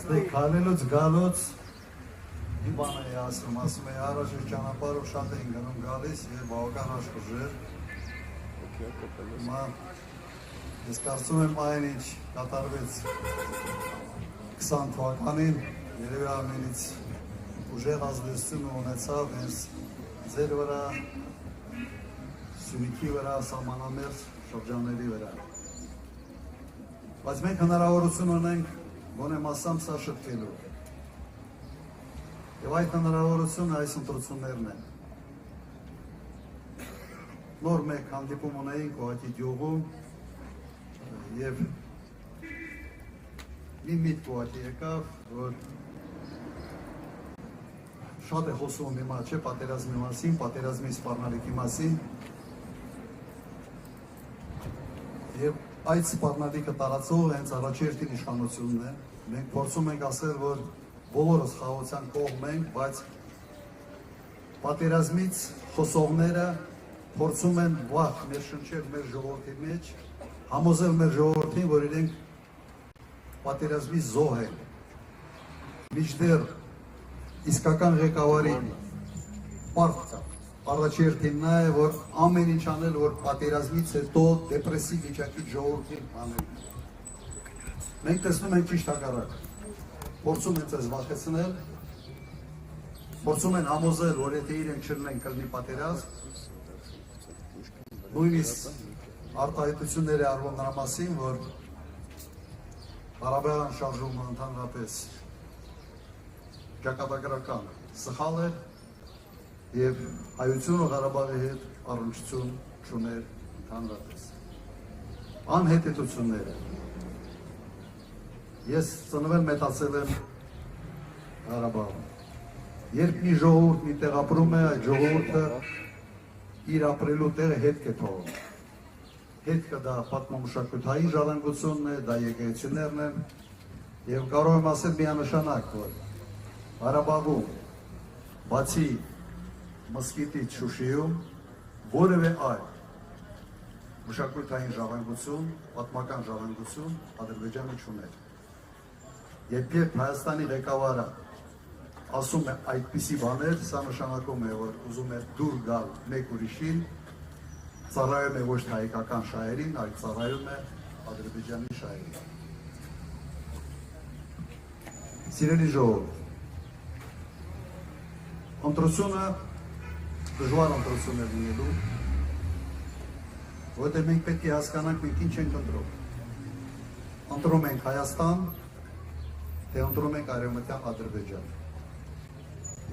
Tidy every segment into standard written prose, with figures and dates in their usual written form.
Քալելուց գալուց մի բան է ասում է առաջ ճանապարհով շատ էին գնում գալիս եւ բավական աշխուժեր։ Ես կարծում եմ այն ինչ կատարվեց 20 թվականին երևի ամենից ուժեղ ազդեցություն ունեցավ հենց ձեր վրա, Սյունիքի վրա, սահմանամերձ շրջանների վրա։ Բայց մենք հնարավորություն ունենք գոնե մասամբ սա շտկելու։ Եվ այդ հնարավորությունը այս ընտրություններն են։ Նոր մեկ հանդիպում ունեինք ուղղակի գյուղում եւ մի միտք ուղղակի եկավ, որ շատ է խոսում հիմա չէ պատերազմի մասին, պատերազմի սպառնալիքի մասին։ Եվ այդ սպառնալիքը տարածող հենց առաջերտին իշխանությունն է։ Մենք փորձում ենք ասել, որ բոլորս խաղաղության կողմ ենք, բայց պատերազմից խոսողները փորձում են վախ ներշնչել մեր ժողովրդի մեջ, համոզել մեր ժողովրդին, որ իրենք պատերազմի զոհ են։ Մինչդեռ իսկական ղեկավարի առաջերտին նա է, որ ամեն ինչ անել, որ պատերազմից հետո դեպրեսիվ վիճակի ժողովրդին անել։ Մենք տեսնում ենք ճիշտ հակառակ։ Փորձում են ձեզ վախեցնել, փորձում են համոզել, որ եթե իրենք չլինեն կլինի պատերազմ, նույնիսկ արտահայտություններ է արվում նրա մասին, որ Ղարաբաղյան շարժումը ընդհանրապես ճակատագրական սխալ էր եւ հայությունը Ղարաբաղի հետ առնչություն չուներ ընդհանրապես։ Անհետեցությունները։ Ես ծնվել մեծացել եմ Ղարաբաղում։ Երբ մի ժողովուրդ մի տեղ ապրում է, այդ ժողովուրդը իր ապրելու տեղը հետք է թողում։ Հետքը դա պատմամշակութային ժառանգությունն է, դա եկեղեցիներն են, եւ կարող եմ ասել միանշանակ, որ Ղարաբաղում բացի մզկիթից Շուշիում որևէ այլ մշակութային ժառանգություն, պատմական ժառանգություն Ադրբեջանը չուներ։ Երբ Հայաստանի ղեկավարը ասում է այդպիսի բաներ, սա նշանակում է, որ ուզում է դուր գալ մեկ ուրիշին, ծառայում է ոչ թե հայկական շահերին, այլ ծառայում է Ադրբեջանի շահերին։ Սիրելի ժողովուրդ, ընտրությունը դժվար ընտրություն է լինելու, որտեղ մենք պետք է հասկանանք մենք ինչ ենք ընտրում։ Ընտրում ենք Հայաստան, թե ընտրում ենք Արևմտյան Ադրբեջան։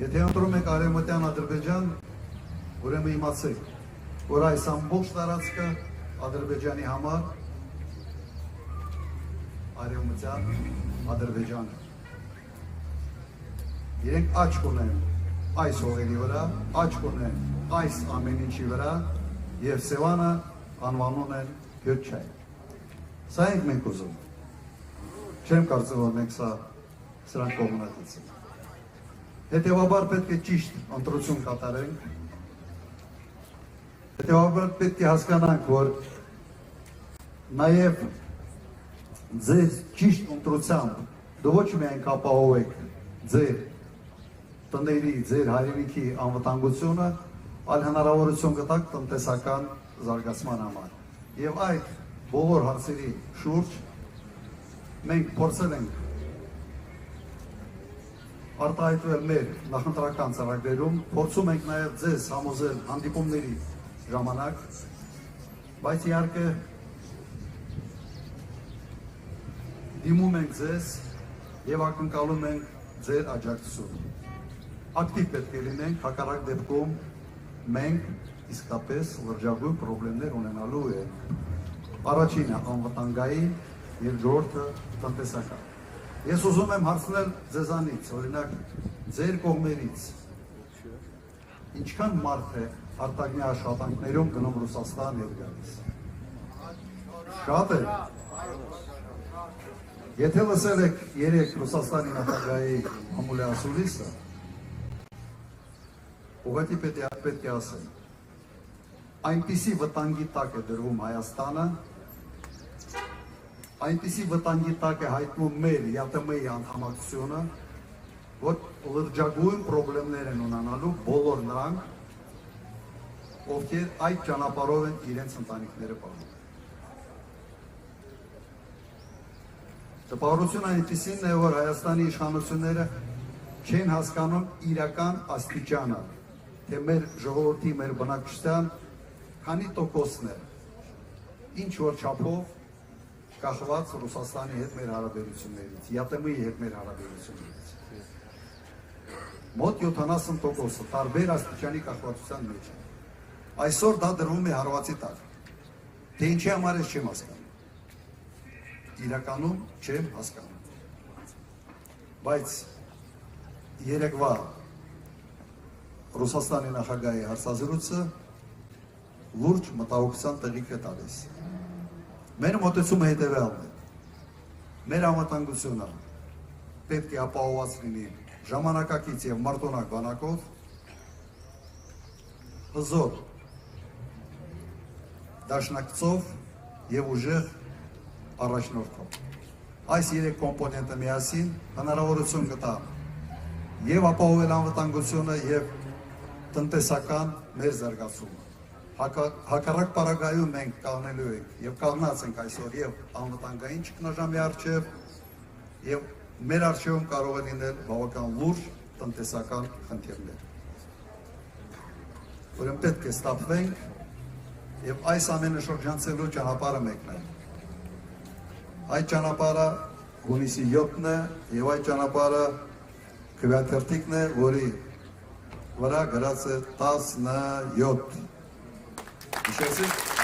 Եթե ընտրում ենք Արևմտյան Ադրբեջան, ուրեմն իմացեք, որ այս ամբողջ տարածքը Ադրբեջանի համար Արևմտյան Ադրբեջանը։ Իրենք աչք ունեն այս հողերի վրա, աչք ունեն այս ամեն ինչի վրա եւ Սևանը անվանում են Գյոթչայ։ Սա ենք մենք ուզում։ Չեմ կարծում, որ մենք սրանք կողմնակից ենք։ Հետևաբար պետք է ճիշտ ընտրություն կատարենք։ Հետևաբար պետք է հասկանանք, որ նաև ձեր ճիշտ ընտրությամբ դու ոչ միայն կապահովեք ձեր տների, ձեր հայրենիքի անվտանգությունը, այլ հնարավորություն կտաք տնտեսական զարգացման համար։ Եվ այդ բոլոր հարցերի շուրջ մենք փորձել ենք արտահայտվել մեր նախընտրական ծրագրերում, փորձում ենք նաև ձեզ համոզել հանդիպումների ժամանակ, բայց իհարկե դիմում ենք ձեզ եւ ակնկալում ենք ձեր աջակցությունը։ Ակտիվ պետք է լինենք, հակառակ դեպքում մենք իսկապես լրջագույն խնդիրներ ունենալու ենք։ Առաջինը անվտանգային եւ ժողովրդը տնտեսական։ Ես ուզում եմ հարցնել ձեզանից, օրինակ ձեր կողմերից ինչքան մարդ է արտաքին աշխատանքներում գնում Ռուսաստան եւ գալիս։ Շատ է։ Եթե լսել եք երեք Ռուսաստանի նախագահի ամուլի ասուլիսը, ուղղակի պետք է ասել, այնպիսի վտանգի տակ է դրվում Հայաստանը, այնպիսի վտանգի տակ է հայտնում մեր ԵԱՏՄ-ի անդամակցությունը, որ լրջագույն խնդիրներ են ունենալու բոլոր նրանք, ովքեր այդ ճանապարհով են իրենց ընտանիքները պահում։ Տպավորությունը այնպիսին է, որ Հայաստանի իշխանությունները չեն հասկանում իրական աստիճանը, թե մեր ժողովրդի, մեր բնակչության քանի տոկոսն է, ինչ որ չափով կախված Ռուսաստանի հետ մեր հարաբերություններից, ԵԱՏՄ-ի հետ մեր հարաբերություններից։ Մոտ 70%-ը տարբեր աստիճանի կախվածության մեջ է։ Այսօր դա դրվում է հարվածի տակ։ Թե ինչի համար ես չեմ հասկանում։ Իրականում չեմ հասկանում։ Բայց երեկվա Ռուսաստանի նախագահի հարցազրույցը լուրջ մտահոգության տեղիք է տալիս։ Մեր մոտեցումը հետևյալն է։ Մեր անվտանգությունը պետք է ապահովված լինի ժամանակակից եւ մարտոնակ բանակով, հզոր դաշնակցով եւ ուժեղ առաջնորդով։ Այս երեք կոմպոնենտը միասին հնարավորություն կտա եւ ապահովել անվտանգությունը եւ տնտեսական մեր զարգացումը։ Հակառակ պարագայում մենք կանգնելու ենք եւ կանգնած ենք այսօր եւ անվտանգային ճգնաժամի առջեւ եւ մեր առջեվում կարող է լինել բավական լուրջ տնտեսական խնդիրներ։ Ուրեմն պետք է ստապվենք եւ այս ամենը շրջանցելու ճանապարհը մեկն է։ Այդ ճանապարհը հունիսի 7-ն է եւ այդ ճանապարհը քվեաթերթիկն է, որի վրա գրած է 17։ Հիշեցիք։